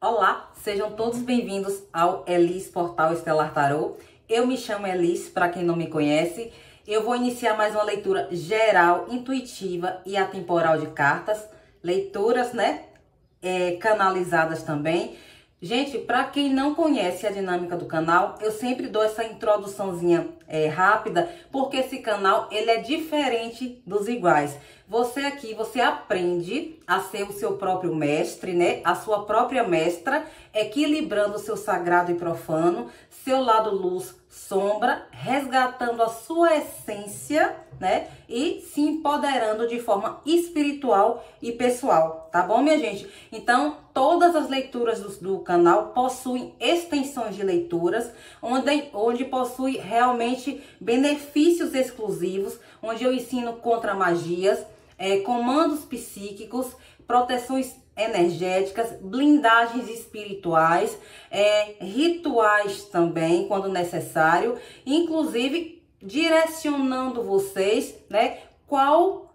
Olá, sejam todos bem-vindos ao Elis Portal Estelar Tarô. Eu me chamo Elis, para quem não me conhece. Eu vou iniciar mais uma leitura geral, intuitiva e atemporal de cartas. Leituras, canalizadas também. Gente, para quem não conhece a dinâmica do canal, eu sempre dou essa introduçãozinha rápida, porque esse canal ele é diferente dos iguais. Você aqui, você aprende a ser o seu próprio mestre, né? A sua própria mestra, equilibrando o seu sagrado e profano, seu lado luz, sombra, resgatando a sua essência, né? E se empoderando de forma espiritual e pessoal, tá bom, minha gente? Então, todas as leituras do canal possuem extensões de leituras, onde possui realmente benefícios exclusivos, onde eu ensino contra magias, comandos psíquicos, proteções energéticas, blindagens espirituais, rituais também, quando necessário, inclusive direcionando vocês, né, qual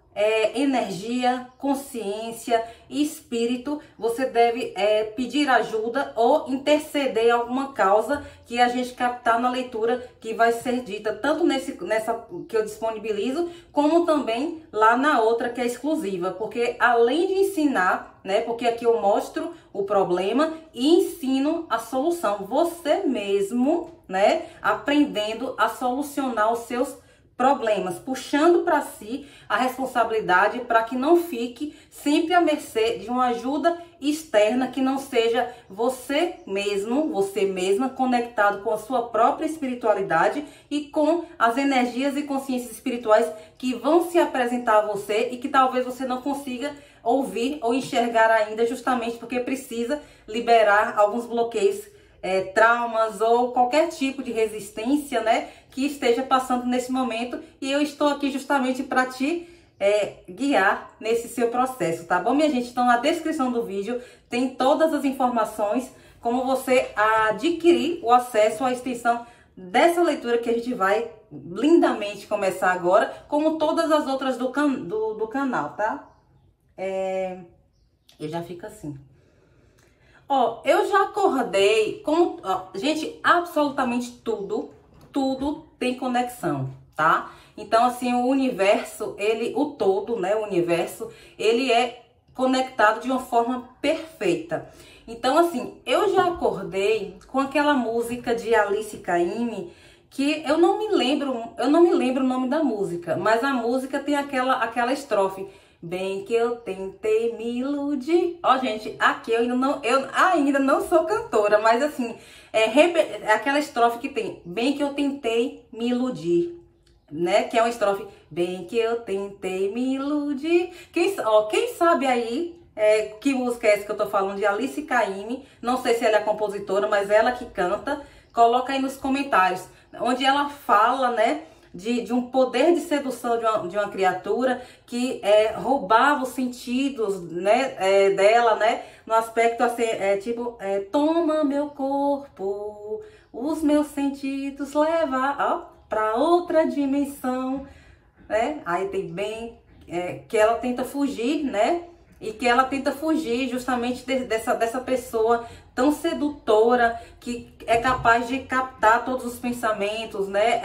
energia, consciência, espírito você deve pedir ajuda ou interceder alguma causa que a gente captar na leitura que vai ser dita, tanto nessa que eu disponibilizo, como também lá na outra que é exclusiva, porque além de ensinar, né, porque aqui eu mostro o problema e ensino a solução, você mesmo, né, aprendendo a solucionar os seus problemas, puxando para si a responsabilidade para que não fique sempre à mercê de uma ajuda externa que não seja você mesmo, você mesma conectado com a sua própria espiritualidade e com as energias e consciências espirituais que vão se apresentar a você e que talvez você não consiga ouvir ou enxergar ainda, justamente porque precisa liberar alguns bloqueios, traumas ou qualquer tipo de resistência, né, que esteja passando nesse momento, e eu estou aqui justamente para te guiar nesse seu processo, tá bom, minha gente? Então, na descrição do vídeo tem todas as informações, como você adquirir o acesso à extensão dessa leitura que a gente vai lindamente começar agora, como todas as outras do canal, tá? Eu já fico assim. Ó, eu já acordei com... gente, absolutamente tudo tem conexão, tá? Então, assim, o universo, o todo, né? O universo, ele é conectado de uma forma perfeita. Então, assim, eu já acordei com aquela música de Alice Caymmi, que eu não me lembro o nome da música, mas a música tem aquela estrofe. Bem que eu tentei me iludir. Ó, gente, aqui eu ainda não sou cantora, mas assim, aquela estrofe que tem, bem que eu tentei me iludir, né? Que é uma estrofe, bem que eu tentei me iludir. Quem sabe aí, que música é essa que eu tô falando, de Alice Caymmi? Não sei se ela é compositora, mas ela que canta. Coloca aí nos comentários, onde ela fala, né, de um poder de sedução de uma criatura que roubava os sentidos, né, dela, né, no aspecto assim, tipo, toma meu corpo, os meus sentidos leva para outra dimensão, né? Aí tem bem que ela tenta fugir, né? E que ela tenta fugir justamente dessa pessoa tão sedutora, que é capaz de captar todos os pensamentos, né?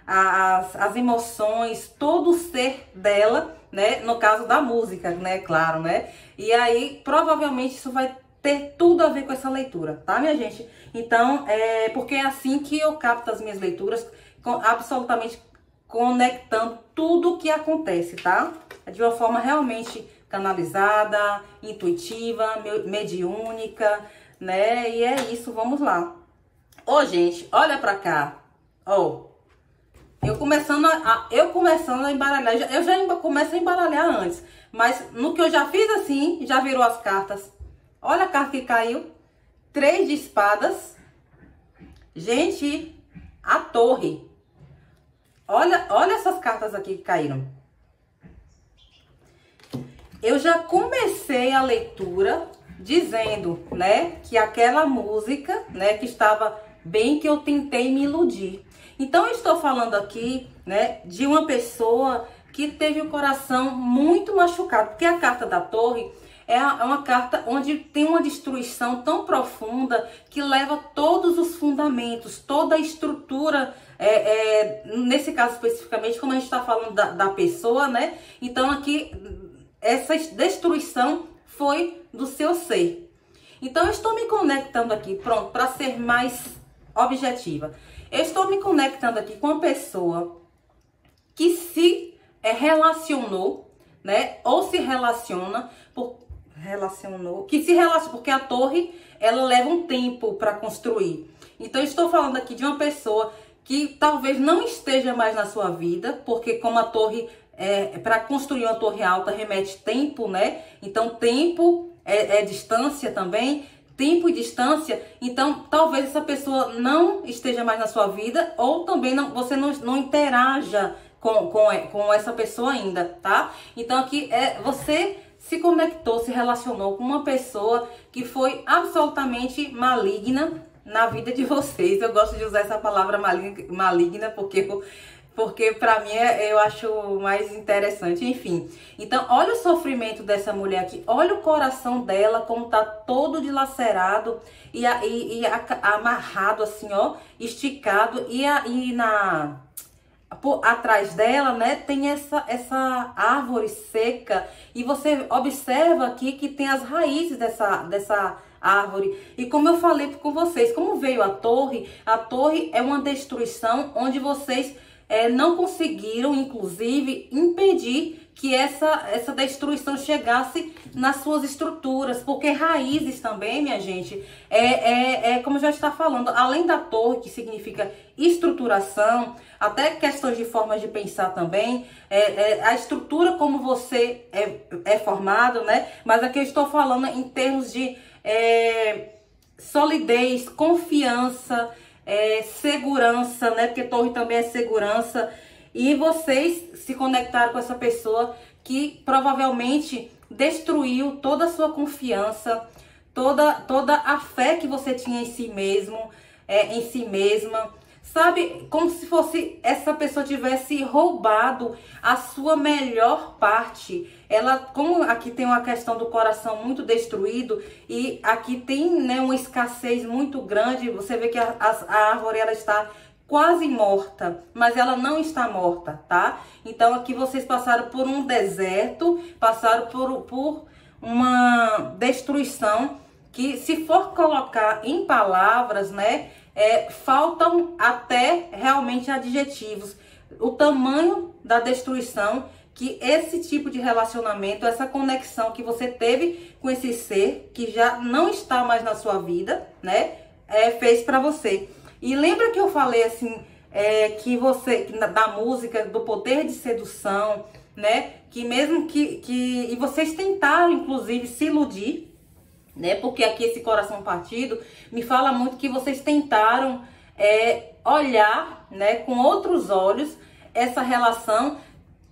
As emoções, todo o ser dela, né? No caso da música, né? Claro, né? E aí, provavelmente, isso vai ter tudo a ver com essa leitura, tá, minha gente? Então, porque é assim que eu capto as minhas leituras, absolutamente conectando tudo o que acontece, tá? De uma forma realmente canalizada, intuitiva, mediúnica, né? E é isso, vamos lá. Ô, gente, olha pra cá. Ó, eu começando a embaralhar, eu já começo a embaralhar antes, mas no que eu já fiz assim, já virou as cartas. Olha a carta que caiu, 3 de espadas. Gente, a torre. Olha essas cartas aqui que caíram. Eu já comecei a leitura dizendo, né, que aquela música, né, que estava bem que eu tentei me iludir. Então, eu estou falando aqui, né, de uma pessoa que teve o coração muito machucado, porque a carta da torre, é uma carta onde tem uma destruição tão profunda que leva todos os fundamentos, toda a estrutura, nesse caso especificamente, como a gente está falando da pessoa, né? Então aqui, essa destruição foi do seu ser. Então eu estou me conectando aqui, pronto, para ser mais objetiva. Eu estou me conectando aqui com uma pessoa que se relacionou, né? Ou se relaciona, porque a torre, ela leva um tempo para construir. Então, eu estou falando aqui de uma pessoa que talvez não esteja mais na sua vida, porque como a torre, para construir uma torre alta remete tempo, né? Então, tempo é distância também. Tempo e distância, então talvez essa pessoa não esteja mais na sua vida, ou também você não interaja com essa pessoa ainda, tá? Então aqui você se conectou, se relacionou com uma pessoa que foi absolutamente maligna na vida de vocês. Eu gosto de usar essa palavra maligna porque para mim eu acho mais interessante, enfim. Então, olha o sofrimento dessa mulher aqui, olha o coração dela, como tá todo dilacerado e amarrado assim, ó, esticado, atrás dela, né, tem essa árvore seca, e você observa aqui que tem as raízes dessa árvore. E como eu falei com vocês, como veio a torre é uma destruição onde vocês não conseguiram, inclusive, impedir que essa destruição chegasse nas suas estruturas, porque raízes também, minha gente, como já está falando, além da torre, que significa estruturação, até questões de formas de pensar também, a estrutura como você é formado, né? Mas aqui eu estou falando em termos de solidez, confiança, segurança, né? Porque torre também é segurança. E vocês se conectaram com essa pessoa que provavelmente destruiu toda a sua confiança, toda a fé que você tinha em si mesmo, em si mesma. Sabe, como se fosse essa pessoa tivesse roubado a sua melhor parte. Ela, como aqui tem uma questão do coração muito destruído e aqui tem, né, uma escassez muito grande. Você vê que a árvore, ela está quase morta, mas ela não está morta, tá? Então aqui vocês passaram por um deserto, passaram por uma destruição que, se for colocar em palavras, né, faltam até realmente adjetivos. O tamanho da destruição que esse tipo de relacionamento, essa conexão que você teve com esse ser que já não está mais na sua vida, né, fez para você. E lembra que eu falei assim, da música, do poder de sedução, né, que mesmo e vocês tentaram, inclusive, se iludir, né? Porque aqui esse coração partido me fala muito que vocês tentaram olhar, né, com outros olhos essa relação,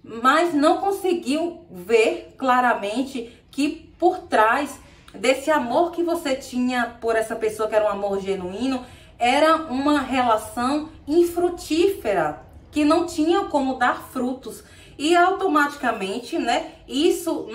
mas não conseguiu ver claramente que por trás desse amor que você tinha por essa pessoa, que era um amor genuíno, era uma relação infrutífera, que não tinha como dar frutos. E automaticamente, né, isso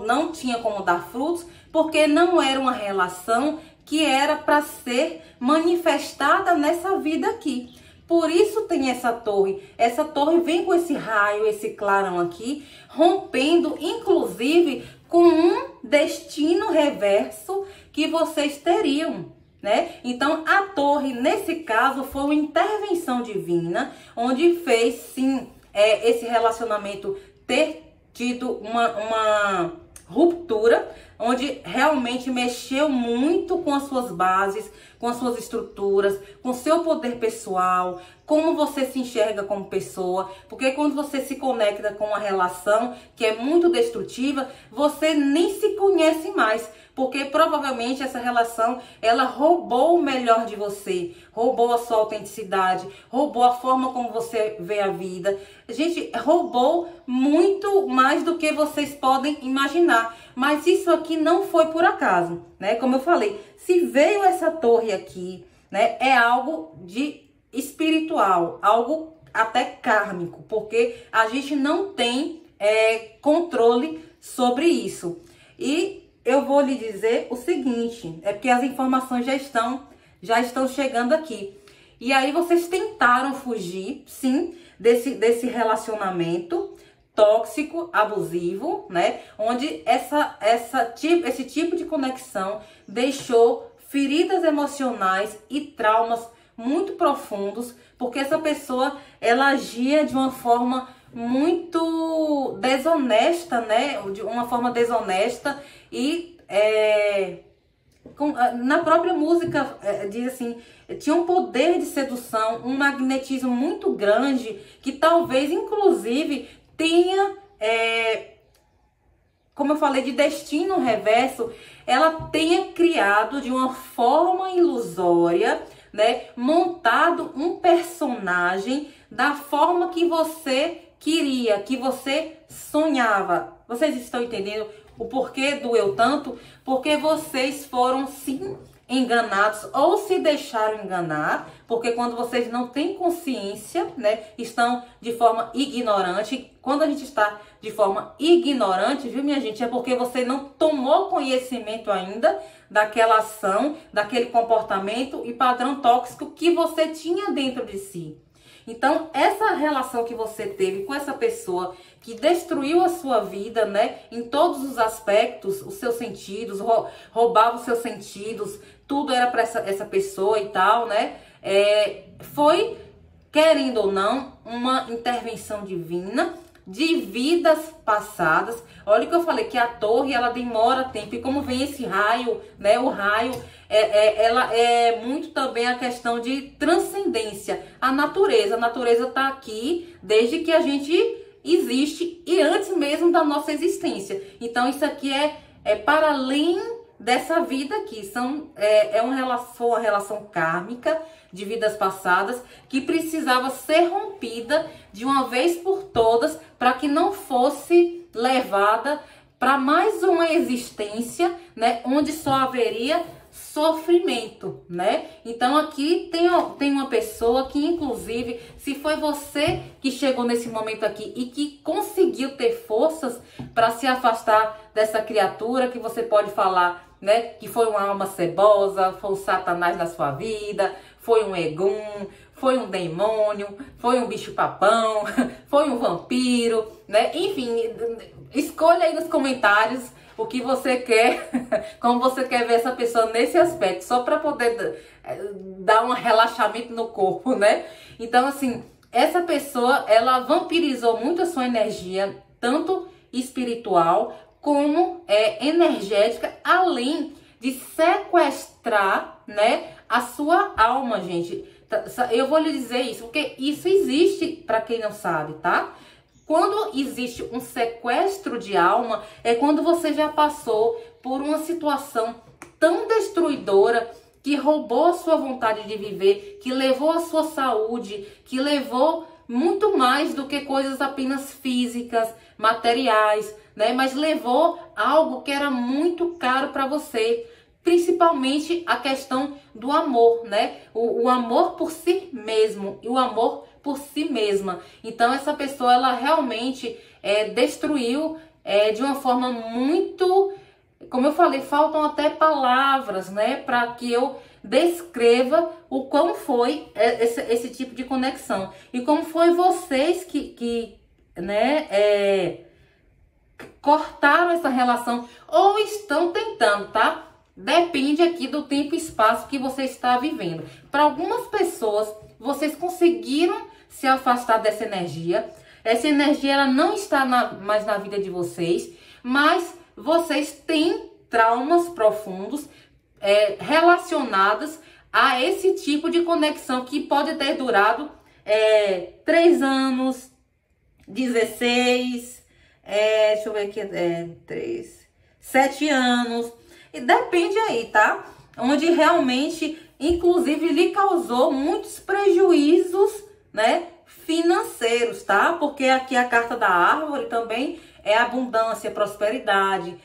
não tinha como dar frutos, porque não era uma relação que era para ser manifestada nessa vida aqui. Por isso tem essa torre. Essa torre vem com esse raio, esse clarão aqui, rompendo, inclusive, com um destino reverso que vocês teriam, né? Então, a torre, nesse caso, foi uma intervenção divina, onde fez, sim, esse relacionamento ter tido uma ruptura, onde realmente mexeu muito com as suas bases, com as suas estruturas, com o seu poder pessoal, como você se enxerga como pessoa. Porque quando você se conecta com uma relação que é muito destrutiva, você nem se conhece mais. Porque provavelmente essa relação, ela roubou o melhor de você, roubou a sua autenticidade, roubou a forma como você vê a vida. Gente, roubou muito mais do que vocês podem imaginar. Mas isso aqui não foi por acaso, né? Como eu falei, se veio essa torre aqui, né, é algo de espiritual, algo até kármico, porque a gente não tem controle sobre isso. E eu vou lhe dizer o seguinte, é porque as informações já estão chegando aqui. E aí vocês tentaram fugir, sim, desse relacionamento tóxico, abusivo, né? Onde esse tipo de conexão deixou feridas emocionais e traumas muito profundos, porque essa pessoa, ela agia de uma forma muito desonesta, né? De uma forma desonesta e na própria música diz assim, tinha um poder de sedução, um magnetismo muito grande, que talvez, inclusive, tenha, como eu falei, de destino reverso, ela tenha criado de uma forma ilusória, né, montado um personagem da forma que você queria, que você sonhava. Vocês estão entendendo o porquê doeu tanto? Porque vocês foram, sim, enganados ou se deixaram enganar, porque quando vocês não têm consciência, né, estão de forma ignorante. Quando a gente está de forma ignorante, viu, minha gente, é porque você não tomou conhecimento ainda daquela ação, daquele comportamento e padrão tóxico que você tinha dentro de si. Então, essa relação que você teve com essa pessoa que destruiu a sua vida, né, em todos os aspectos, os seus sentidos, roubava os seus sentidos, tudo era para essa pessoa e tal, né, foi, querendo ou não, uma intervenção divina de vidas passadas. Olha o que eu falei, que a torre, ela demora tempo, e como vem esse raio, né, o raio, ela é muito também a questão de transcendência. A natureza tá aqui desde que a gente existe e antes mesmo da nossa existência. Então isso aqui é para além dessa vida aqui, uma relação kármica de vidas passadas que precisava ser rompida de uma vez por todas para que não fosse levada para mais uma existência, né, onde só haveria sofrimento, né? Então aqui tem uma pessoa que, inclusive, se foi você que chegou nesse momento aqui e que conseguiu ter forças para se afastar dessa criatura, que você pode falar, né, que foi uma alma cebosa, foi um satanás na sua vida, foi um egum, foi um demônio, foi um bicho-papão, foi um vampiro, né? Enfim, escolha aí nos comentários o que você quer, como você quer ver essa pessoa nesse aspecto, só para poder dar um relaxamento no corpo, né? Então, assim, essa pessoa, ela vampirizou muito a sua energia, tanto espiritual como energética, além de sequestrar, né, a sua alma, gente. Eu vou lhe dizer isso, porque isso existe para quem não sabe, tá? Quando existe um sequestro de alma, é quando você já passou por uma situação tão destruidora que roubou a sua vontade de viver, que levou a sua saúde, que levou muito mais do que coisas apenas físicas, materiais, né? Mas levou algo que era muito caro para você, principalmente a questão do amor, né? O amor por si mesmo e o amor por si mesma. Então essa pessoa, ela realmente destruiu de uma forma muito, como eu falei, faltam até palavras, né, para que eu descreva o como foi esse tipo de conexão e como foi vocês que cortaram essa relação ou estão tentando, tá? Depende aqui do tempo e espaço que você está vivendo. Para algumas pessoas, vocês conseguiram se afastar dessa energia. Essa energia, ela não está mais na vida de vocês, mas vocês têm traumas profundos relacionados a esse tipo de conexão que pode ter durado 3 anos, 16, deixa eu ver aqui, 7 anos. E depende aí, tá? Onde realmente, inclusive, lhe causou muitos prejuízos, né, financeiros, tá? Porque aqui a carta da árvore também é abundância, prosperidade,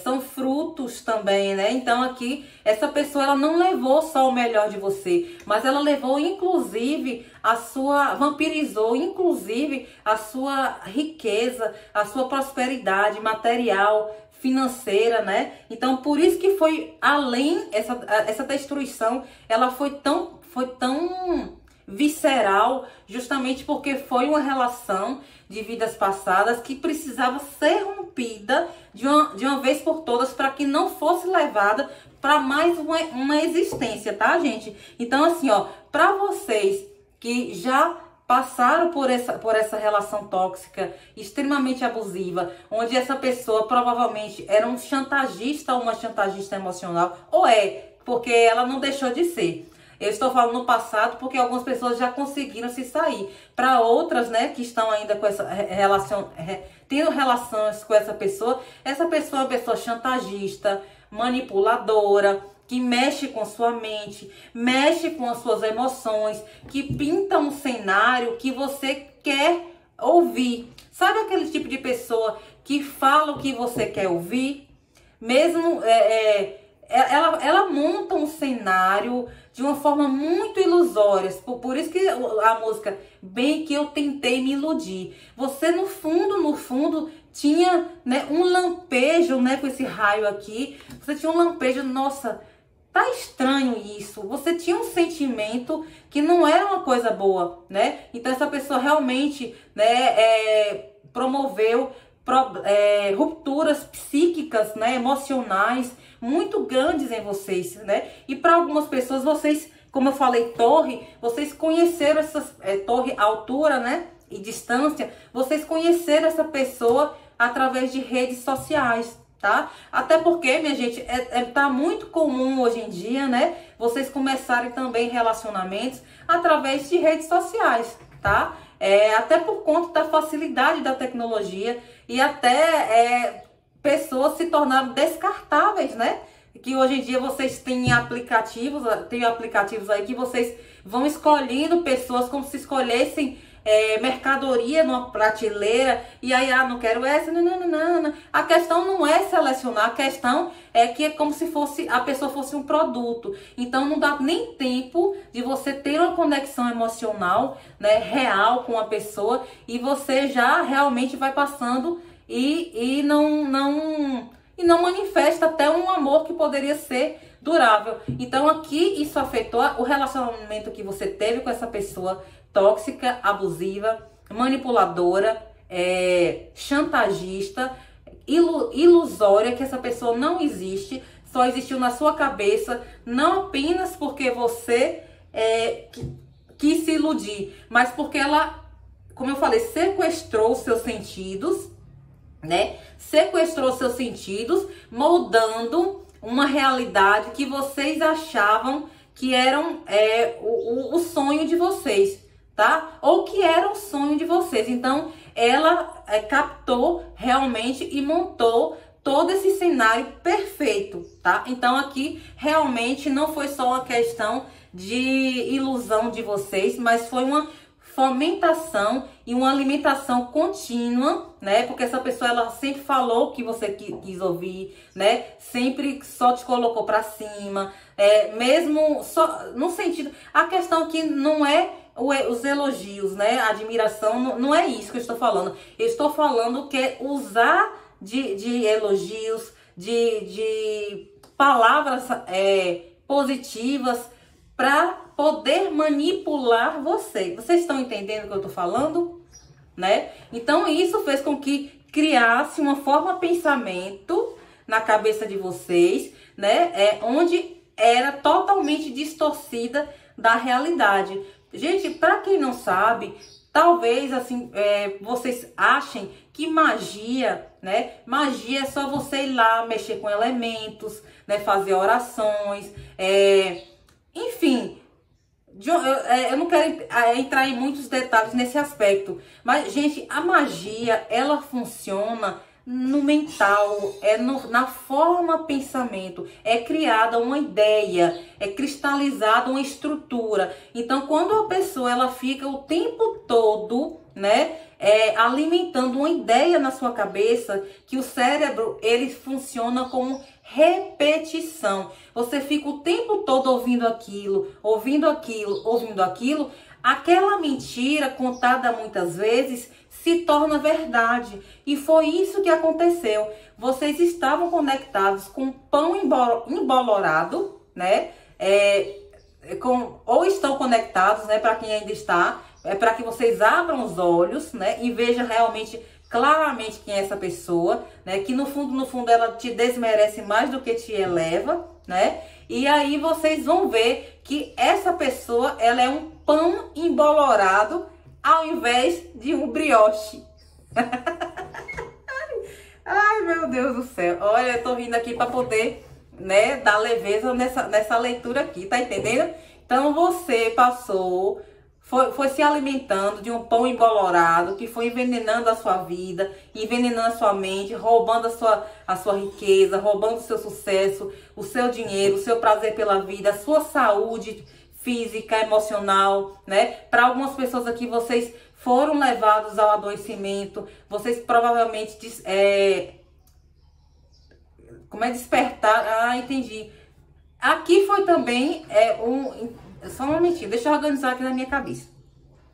são frutos também, né? Então aqui, essa pessoa, ela não levou só o melhor de você, mas ela levou, inclusive, vampirizou, inclusive, a sua riqueza, a sua prosperidade material, financeira, né? Então, por isso que foi além, essa destruição, ela foi tão visceral, justamente porque foi uma relação de vidas passadas que precisava ser rompida de uma vez por todas para que não fosse levada para mais uma existência, tá, gente? Então, assim, ó, para vocês que já passaram por essa relação tóxica, extremamente abusiva, onde essa pessoa provavelmente era um chantagista ou uma chantagista emocional, ou porque ela não deixou de ser. Eu estou falando no passado porque algumas pessoas já conseguiram se sair. Para outras, né, que estão ainda com essa relação, tendo relações com essa pessoa é uma pessoa chantagista, manipuladora, que mexe com sua mente, mexe com as suas emoções, que pinta um cenário que você quer ouvir. Sabe aquele tipo de pessoa que fala o que você quer ouvir? Mesmo ela monta um cenário de uma forma muito ilusória. Por isso que a música, bem que eu tentei me iludir. Você no fundo tinha, né, um lampejo, né, com esse raio aqui. Você tinha um lampejo, nossa, tá estranho isso. Você tinha um sentimento que não era uma coisa boa, né? Então essa pessoa realmente, né, promoveu rupturas psíquicas, né, emocionais muito grandes em vocês, né? E para algumas pessoas, vocês, como eu falei, vocês conheceram essas torre, altura, né, e distância, vocês conheceram essa pessoa através de redes sociais, tá? Até porque, minha gente, tá muito comum hoje em dia, né, vocês começarem também relacionamentos através de redes sociais, tá? Até por conta da facilidade da tecnologia e até pessoas se tornaram descartáveis, né? Que hoje em dia vocês têm aplicativos aí que vocês vão escolhendo pessoas como se escolhessem mercadoria numa prateleira, e aí, não quero essa, não. A questão não é selecionar, a questão é que é como se a pessoa fosse um produto. Então não dá nem tempo de você ter uma conexão emocional, né, real com a pessoa, e você já realmente vai passando e não manifesta até um amor que poderia ser durável. Então aqui isso afetou o relacionamento que você teve com essa pessoa tóxica, abusiva, manipuladora, chantagista, ilusória, que essa pessoa não existe, só existiu na sua cabeça, não apenas porque você quis se iludir, mas porque ela, como eu falei, sequestrou os seus sentidos, né? Sequestrou seus sentidos, moldando uma realidade que vocês achavam que eram o sonho de vocês, tá? Ou que era o sonho de vocês. Então, ela captou realmente e montou todo esse cenário perfeito, tá? Então, aqui realmente não foi só uma questão de ilusão de vocês, mas foi uma fomentação e uma alimentação contínua, né? Porque essa pessoa, ela sempre falou o que você quis ouvir, né? Sempre só te colocou pra cima, mesmo só no sentido... A questão aqui não é os elogios, né? A admiração, não é isso que eu estou falando. Eu estou falando que é usar de elogios, de palavras positivas para poder manipular você. Vocês estão entendendo o que eu tô falando? Né? Então isso fez com que criasse uma forma de pensamento na cabeça de vocês, né? Onde era totalmente distorcida da realidade. Gente, para quem não sabe, talvez assim vocês achem que magia, né? Magia é só você ir lá mexer com elementos, né? Fazer orações, enfim. Eu não quero entrar em muitos detalhes nesse aspecto, mas, gente, a magia, ela funciona no mental, na forma pensamento, é criada uma ideia, é cristalizada uma estrutura. Então, quando a pessoa, ela fica o tempo todo, né, alimentando uma ideia na sua cabeça, que o cérebro, ele funciona como repetição. Você fica o tempo todo ouvindo aquilo, aquela mentira contada muitas vezes se torna verdade. E foi isso que aconteceu. Vocês estavam conectados com pão embolorado, né? Ou estão conectados, né? Para quem ainda está, para que vocês abram os olhos, né? E vejam realmente, claramente quem é essa pessoa, né? Que no fundo ela te desmerece mais do que te eleva, né? E aí vocês vão ver que essa pessoa, ela é um pão embolorado ao invés de um brioche. Ai, meu Deus do céu. Olha, eu tô rindo aqui para poder, né, dar leveza nessa leitura aqui, tá entendendo? Então você passou, foi se alimentando de um pão embolorado que foi envenenando a sua vida, envenenando a sua mente, roubando a sua riqueza, roubando o seu sucesso, o seu dinheiro, o seu prazer pela vida, a sua saúde física, emocional, né? Para algumas pessoas aqui, vocês foram levados ao adoecimento, vocês provavelmente despertar. Ah, entendi. Aqui foi também só um momentinho, deixa eu organizar aqui na minha cabeça.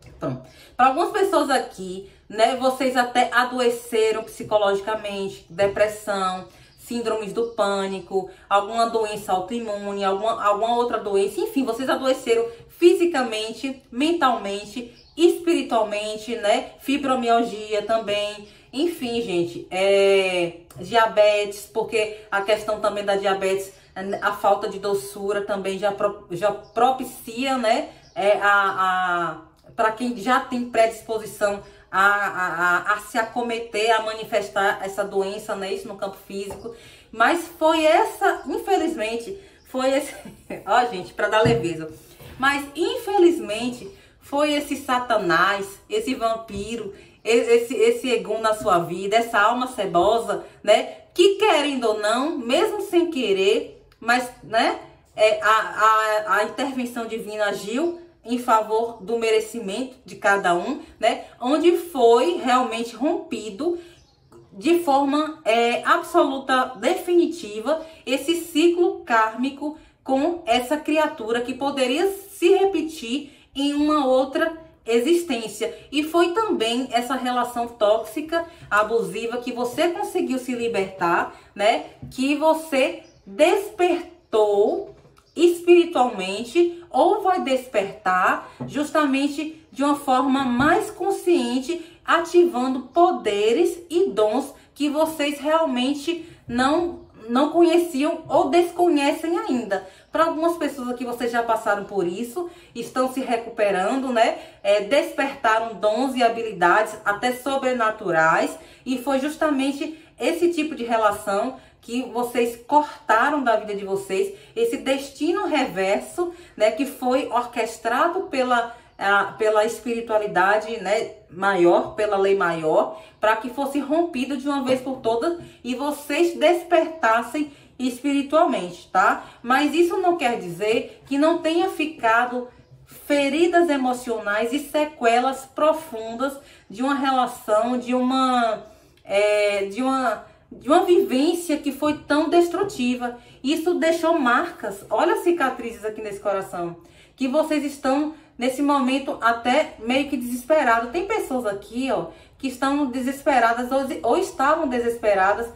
Então, para algumas pessoas aqui, né, vocês até adoeceram psicologicamente, depressão, síndromes do pânico, alguma doença autoimune, alguma outra doença, enfim, vocês adoeceram fisicamente, mentalmente, espiritualmente, né? Fibromialgia também, enfim, gente, diabetes, porque a questão também da diabetes, a falta de doçura também já propicia, né? Para quem já tem predisposição a se acometer, a manifestar essa doença, né? Isso no campo físico. Mas infelizmente, foi esse... Ó, gente, para dar leveza. Mas, infelizmente, foi esse Satanás, esse vampiro, esse egum na sua vida, essa alma cebosa, né? Que, querendo ou não, mesmo sem querer, mas, né? A intervenção divina agiu em favor do merecimento de cada um, né? Onde foi realmente rompido de forma absoluta, definitiva, esse ciclo kármico com essa criatura que poderia se repetir em uma outra existência. E foi também essa relação tóxica, abusiva, que você conseguiu se libertar, né? Que você despertou espiritualmente, ou vai despertar justamente de uma forma mais consciente, ativando poderes e dons que vocês realmente não conheciam ou desconhecem ainda. Para algumas pessoas aqui, vocês já passaram por isso, estão se recuperando, né? Despertaram dons e habilidades até sobrenaturais, e foi justamente esse tipo de relação que vocês cortaram da vida de vocês, esse destino reverso, né, que foi orquestrado pela espiritualidade, né, maior, pela lei maior, para que fosse rompido de uma vez por todas e vocês despertassem espiritualmente, tá? Mas isso não quer dizer que não tenha ficado feridas emocionais e sequelas profundas de uma relação, de uma vivência que foi tão destrutiva. Isso deixou marcas. Olha as cicatrizes aqui nesse coração, que vocês estão nesse momento até meio que desesperados. Tem pessoas aqui, ó, que estão desesperadas ou estavam desesperadas,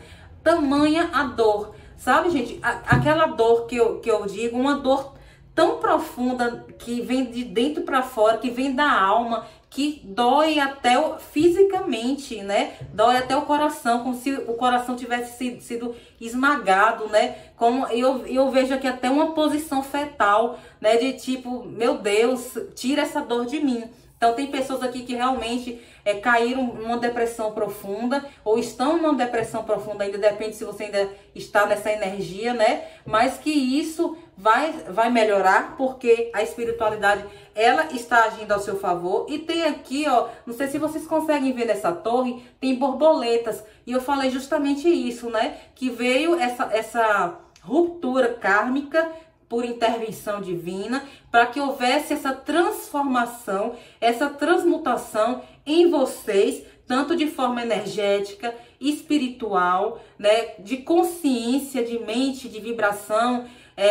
tamanha a dor. Sabe, gente, aquela dor que eu digo, uma dor tão profunda, que vem de dentro para fora, que vem da alma, que dói até fisicamente, né? Dói até o coração, como se o coração tivesse sido esmagado, né? Como eu vejo aqui até uma posição fetal, né? De tipo, meu Deus, tira essa dor de mim. Então tem pessoas aqui que realmente caíram numa depressão profunda, ou estão numa depressão profunda, ainda depende se você ainda está nessa energia, né? Mas que isso vai melhorar, porque a espiritualidade, ela está agindo ao seu favor. E tem aqui, ó, não sei se vocês conseguem ver nessa torre, tem borboletas. E eu falei justamente isso, né? Que veio essa ruptura kármica por intervenção divina, para que houvesse essa transformação, essa transmutação em vocês, tanto de forma energética, espiritual, né, de consciência, de mente, de vibração,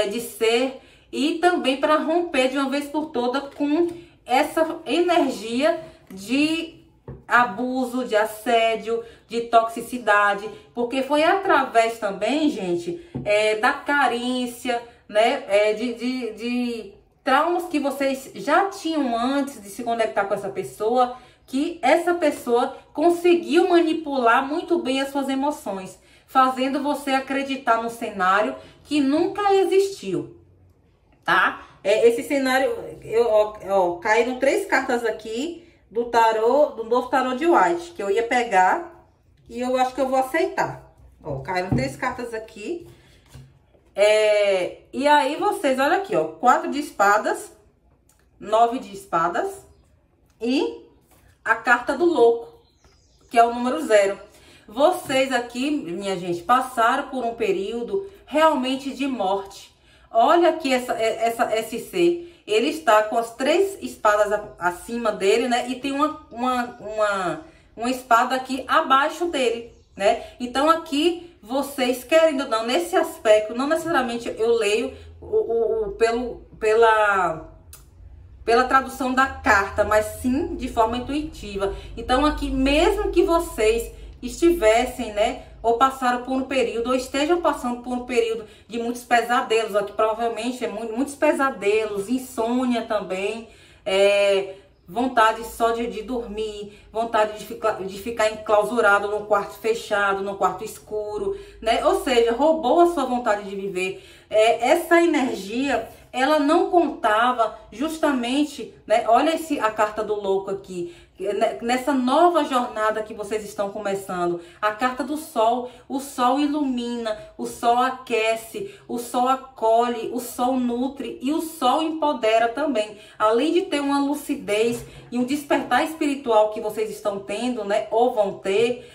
de ser, e também para romper de uma vez por todas com essa energia de abuso, de assédio, de toxicidade, porque foi através também, gente, da carência, né, de traumas que vocês já tinham antes de se conectar com essa pessoa, que essa pessoa conseguiu manipular muito bem as suas emoções, fazendo você acreditar num cenário que nunca existiu, tá? Esse cenário, caíram 3 cartas aqui do tarô, do novo tarô de White, que eu ia pegar e eu acho que eu vou aceitar. Ó, caíram 3 cartas aqui. E aí vocês, olha aqui, ó, 4 de espadas, 9 de espadas e a carta do louco, que é o número 0. Vocês aqui, minha gente, passaram por um período realmente de morte. Olha aqui esse ser, ele está com as 3 espadas acima dele, né? E tem uma espada aqui abaixo dele, né? Então aqui, vocês querendo ou não, nesse aspecto, não necessariamente eu leio pela tradução da carta, mas sim de forma intuitiva. Então aqui, mesmo que vocês estivessem, né, ou passaram por um período, ou estejam passando por um período de muitos pesadelos, aqui provavelmente muitos pesadelos, insônia também, vontade só de dormir, vontade de ficar enclausurado num quarto fechado, num quarto escuro, né? Ou seja, roubou a sua vontade de viver. Essa energia, ela não contava justamente, né? Olha a carta do louco aqui. Nessa nova jornada que vocês estão começando, a carta do sol, o sol ilumina, o sol aquece, o sol acolhe, o sol nutre e o sol empodera também. Além de ter uma lucidez e um despertar espiritual que vocês estão tendo, né, ou vão ter,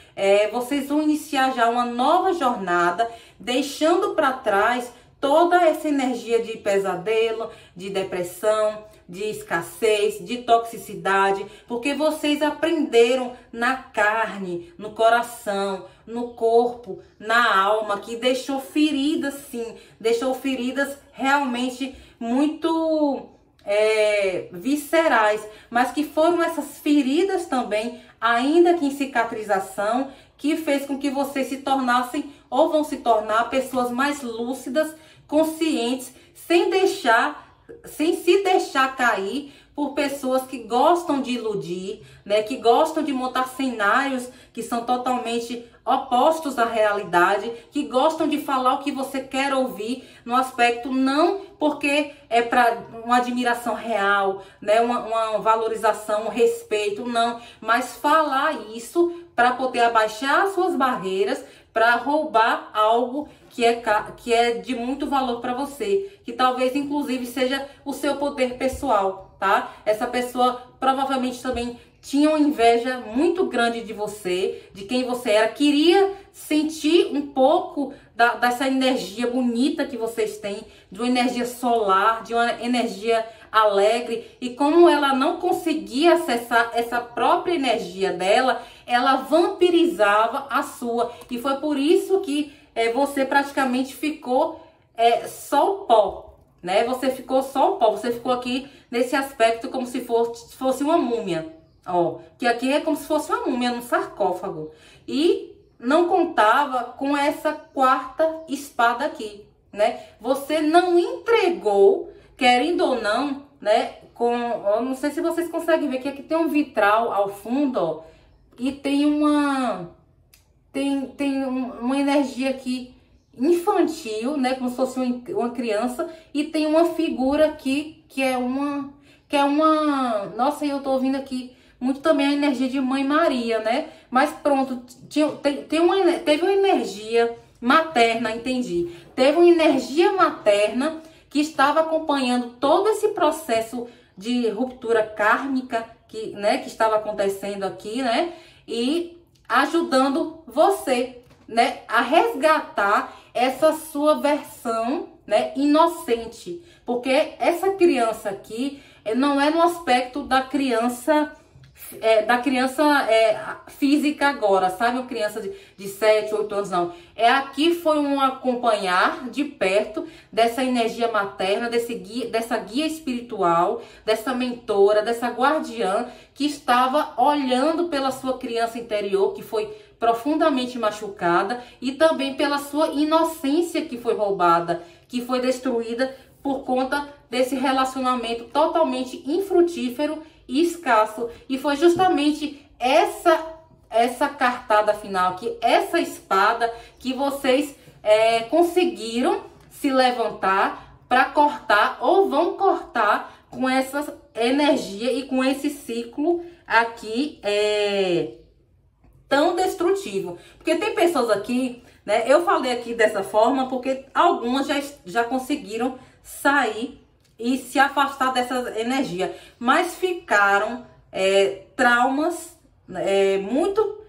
vocês vão iniciar já uma nova jornada, deixando para trás toda essa energia de pesadelo, de depressão, de escassez, de toxicidade, porque vocês aprenderam na carne, no coração, no corpo, na alma, que deixou feridas, sim, deixou feridas realmente muito viscerais, mas que foram essas feridas também, ainda que em cicatrização, que fez com que vocês se tornassem ou vão se tornar pessoas mais lúcidas, conscientes, sem se deixar cair por pessoas que gostam de iludir, né, que gostam de montar cenários que são totalmente opostos à realidade, que gostam de falar o que você quer ouvir no aspecto não porque é para uma admiração real, né, uma valorização, um respeito, não, mas falar isso para poder abaixar as suas barreiras, para roubar algo que é de muito valor para você, que talvez inclusive seja o seu poder pessoal, tá? Essa pessoa provavelmente também tinha uma inveja muito grande de você, de quem você era, queria sentir um pouco dessa energia bonita que vocês têm, de uma energia solar, de uma energia alegre, e como ela não conseguia acessar essa própria energia dela, ela vampirizava a sua, e foi por isso que você praticamente ficou só o pó, né? Você ficou só o pó, você ficou aqui nesse aspecto como se fosse uma múmia, ó, que aqui é como se fosse uma múmia num sarcófago, e não contava com essa 4ª espada aqui, né? Você não entregou, querendo ou não, né? Eu não sei se vocês conseguem ver que aqui tem um vitral ao fundo, ó, e tem uma energia aqui infantil, né? Como se fosse uma criança, e tem uma figura aqui que é uma, nossa, eu tô ouvindo aqui muito também a energia de Mãe Maria, né? Mas pronto, teve uma energia materna, entendi. Teve uma energia materna que estava acompanhando todo esse processo de ruptura kármica que estava acontecendo aqui, né? E ajudando você, né, a resgatar essa sua versão, né, inocente. Porque essa criança aqui não é no aspecto da criança da criança física agora, sabe? Uma criança de 7, 8 anos, não. Aqui foi um acompanhar de perto dessa energia materna, dessa guia espiritual, dessa mentora, dessa guardiã que estava olhando pela sua criança interior, que foi profundamente machucada, e também pela sua inocência que foi roubada, que foi destruída por conta desse relacionamento totalmente infrutífero e escasso. E foi justamente essa cartada final, essa espada que vocês conseguiram se levantar para cortar ou vão cortar com essa energia e com esse ciclo aqui tão destrutivo. Porque tem pessoas aqui, né? Eu falei aqui dessa forma porque algumas já conseguiram sair e se afastar dessa energia, mas ficaram traumas muito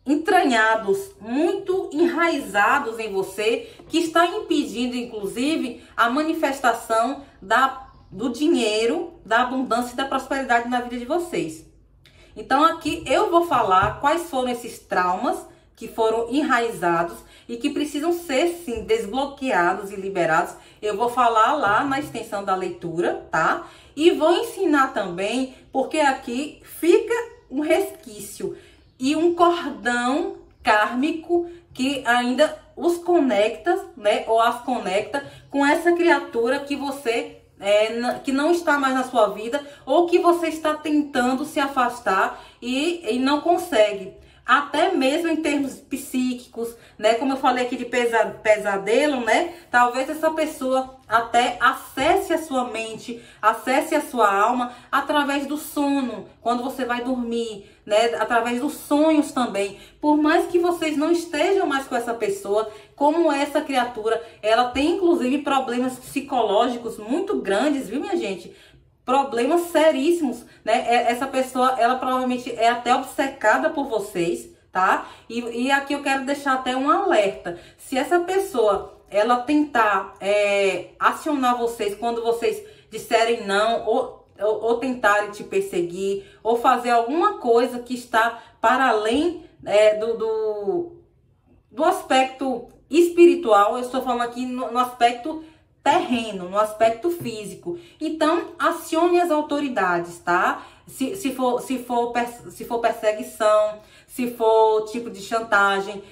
entranhados, muito enraizados em você, que está impedindo, inclusive, a manifestação do dinheiro, da abundância e da prosperidade na vida de vocês. Então aqui eu vou falar quais foram esses traumas que foram enraizados e que precisam ser, sim, desbloqueados e liberados. Eu vou falar lá na extensão da leitura, tá? E vou ensinar também, porque aqui fica um resquício e um cordão kármico que ainda os conecta, né? Ou as conecta com essa criatura que você que não está mais na sua vida, ou que você está tentando se afastar e não consegue. Até mesmo em termos psíquicos, né? Como eu falei aqui de pesadelo, né? Talvez essa pessoa até acesse a sua mente, acesse a sua alma através do sono, quando você vai dormir, né? Através dos sonhos também. Por mais que vocês não estejam mais com essa pessoa, como essa criatura, ela tem inclusive problemas psicológicos muito grandes, viu, minha gente? Problemas seríssimos, né? Essa pessoa, ela provavelmente é até obcecada por vocês, tá? E aqui eu quero deixar até um alerta. Se essa pessoa, ela tentar acionar vocês quando vocês disserem não, ou tentarem te perseguir, ou fazer alguma coisa que está para além do aspecto espiritual, eu estou falando aqui no aspecto terreno, no aspecto físico. Então, acione as autoridades, tá? Se for perseguição, se for tipo de chantagem,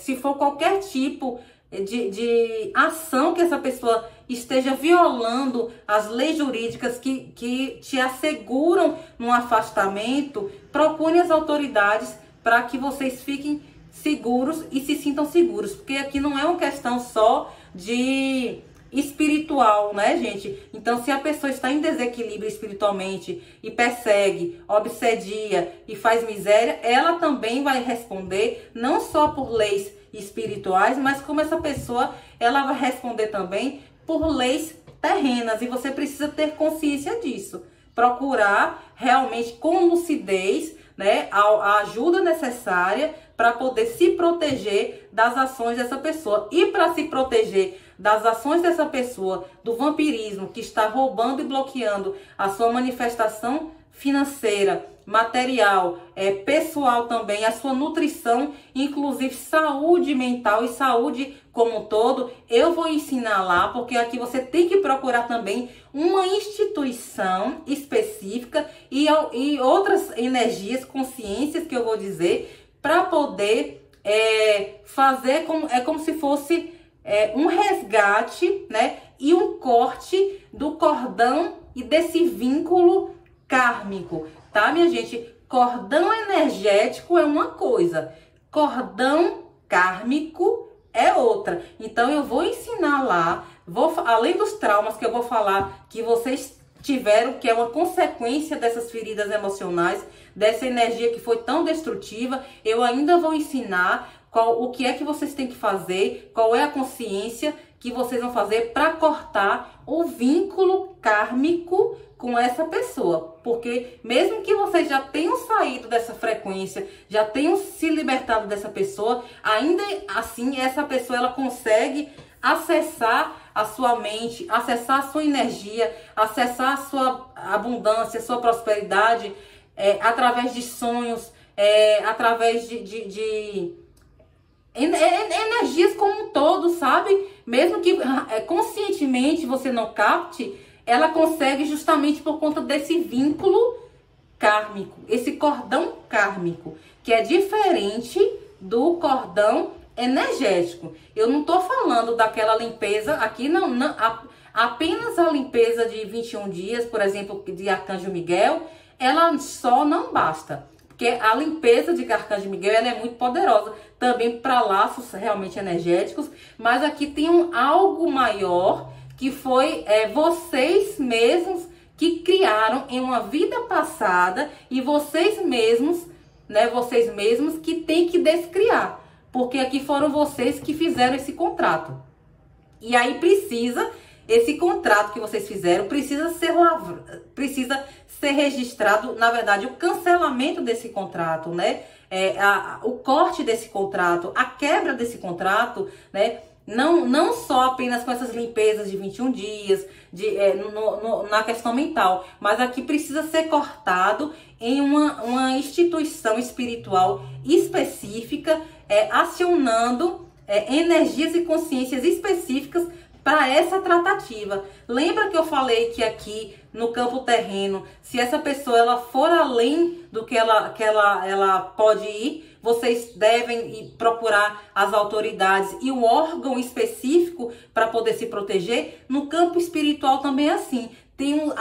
se for qualquer tipo de ação que essa pessoa esteja violando as leis jurídicas que te asseguram um afastamento, procure as autoridades para que vocês fiquem seguros e se sintam seguros, porque aqui não é uma questão só de espiritual, né, gente? Então, se a pessoa está em desequilíbrio espiritualmente e persegue, obsedia e faz miséria, ela também vai responder não só por leis espirituais, mas como essa pessoa, ela vai responder também por leis terrenas, e você precisa ter consciência disso. Procurar realmente com lucidez, né, a ajuda necessária para poder se proteger das ações dessa pessoa. E para se proteger das ações dessa pessoa, do vampirismo que está roubando e bloqueando a sua manifestação financeira, material, pessoal também, a sua nutrição, inclusive saúde mental e saúde como um todo, eu vou ensinar lá, porque aqui você tem que procurar também uma instituição específica e outras energias, consciências que eu vou dizer, para poder fazer como se fosse um resgate, né, e um corte do cordão e desse vínculo kármico, tá, minha gente? Cordão energético é uma coisa, cordão kármico é outra. Então eu vou ensinar lá, além dos traumas que eu vou falar que vocês tiveram, que é uma consequência dessas feridas emocionais, dessa energia que foi tão destrutiva, eu ainda vou ensinar o que é que vocês têm que fazer, qual é a consciência que vocês vão fazer para cortar o vínculo kármico com essa pessoa. Porque mesmo que vocês já tenham saído dessa frequência, já tenham se libertado dessa pessoa, ainda assim essa pessoa, ela consegue acessar a sua mente, acessar a sua energia, acessar a sua abundância, a sua prosperidade, através de sonhos, através de energias como um todo, sabe? Mesmo que conscientemente você não capte, ela consegue justamente por conta desse vínculo kármico, esse cordão kármico, que é diferente do cordão energético. Eu não tô falando daquela limpeza aqui, não, apenas a limpeza de 21 dias, por exemplo, de Arcanjo Miguel, ela só não basta. Porque a limpeza de Arcanjo Miguel, ela é muito poderosa, também para laços realmente energéticos, mas aqui tem algo maior, que foi vocês mesmos que criaram em uma vida passada, e vocês mesmos, né, vocês mesmos que tem que descriar, porque aqui foram vocês que fizeram esse contrato. E aí esse contrato que vocês fizeram precisa ser registrado, na verdade, o cancelamento desse contrato, né? O corte desse contrato, a quebra desse contrato, né? Não só apenas com essas limpezas de 21 dias, na questão mental, mas aqui precisa ser cortado em uma instituição espiritual específica, acionando energias e consciências específicas para essa tratativa. Lembra que eu falei que aqui no campo terreno, se essa pessoa ela for além do que ela pode ir, vocês devem procurar as autoridades e o órgão específico para poder se proteger. No campo espiritual também é assim. Tem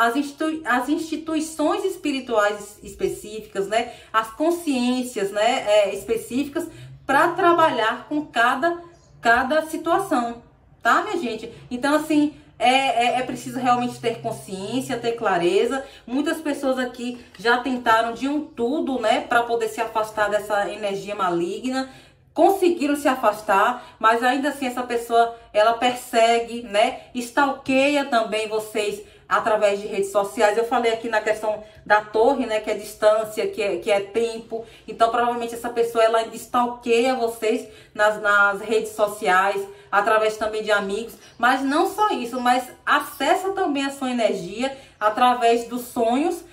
as instituições espirituais específicas, né? As consciências, né? Específicas para trabalhar com cada situação. Tá, minha gente? Então, assim, é preciso realmente ter consciência, ter clareza. Muitas pessoas aqui já tentaram de um tudo, né, para poder se afastar dessa energia maligna. Conseguiram se afastar, mas ainda assim essa pessoa, ela persegue, né, stalkeia também vocês através de redes sociais. Eu falei aqui na questão da torre, né, que é distância, que é tempo. Então, provavelmente essa pessoa, ela stalkeia vocês nas redes sociais, através também de amigos. Mas não só isso, mas acessa também a sua energia através dos sonhos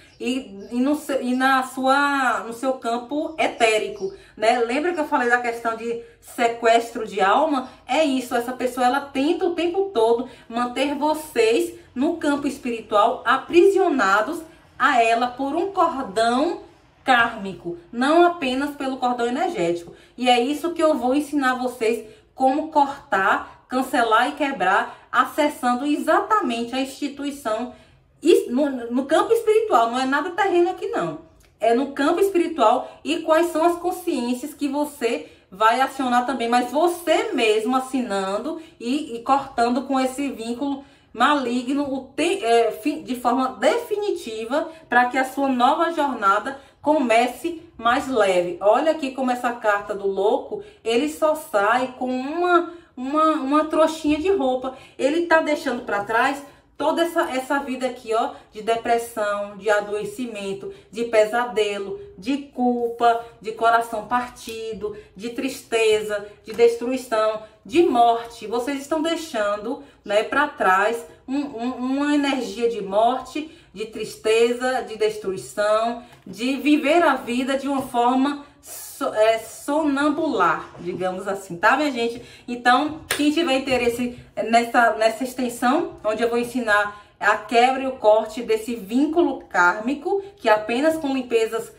no seu campo etérico, né? Lembra que eu falei da questão de sequestro de alma? É isso, essa pessoa, ela tenta o tempo todo manter vocês no campo espiritual aprisionados a ela por um cordão kármico, não apenas pelo cordão energético. E é isso que eu vou ensinar vocês como cortar, cancelar e quebrar, acessando exatamente a instituição no campo espiritual. Não é nada terreno aqui não, é no campo espiritual. E quais são as consciências que você vai acionar também, mas você mesmo assinando e cortando com esse vínculo maligno de forma definitiva, para que a sua nova jornada comece mais leve. Olha aqui como essa carta do louco, ele só sai com uma trouxinha de roupa. Ele tá deixando para trás toda essa vida aqui, ó, de depressão, de adoecimento, de pesadelo, de culpa, de coração partido, de tristeza, de destruição, de morte. Vocês estão deixando, né, para trás uma energia de morte, de tristeza, de destruição, de viver a vida de uma forma sonambular, digamos assim, tá, minha gente? Então, quem tiver interesse nessa extensão, onde eu vou ensinar a quebra e o corte desse vínculo kármico, que apenas com limpezas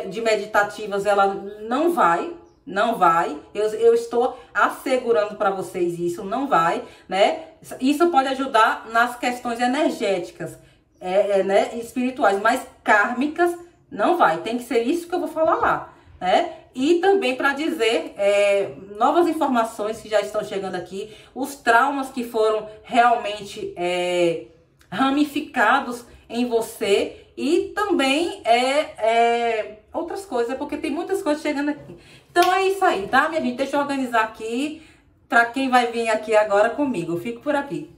de meditativas ela não vai, eu estou assegurando para vocês isso, não vai, né? Isso pode ajudar nas questões energéticas, né, espirituais, mas kármicas não vai, tem que ser isso que eu vou falar lá, né? E também para dizer novas informações que já estão chegando aqui, os traumas que foram realmente ramificados em você, e também outras coisas, porque tem muitas coisas chegando aqui. Então é isso aí, tá, minha gente? Deixa eu organizar aqui para quem vai vir aqui agora comigo. Eu fico por aqui.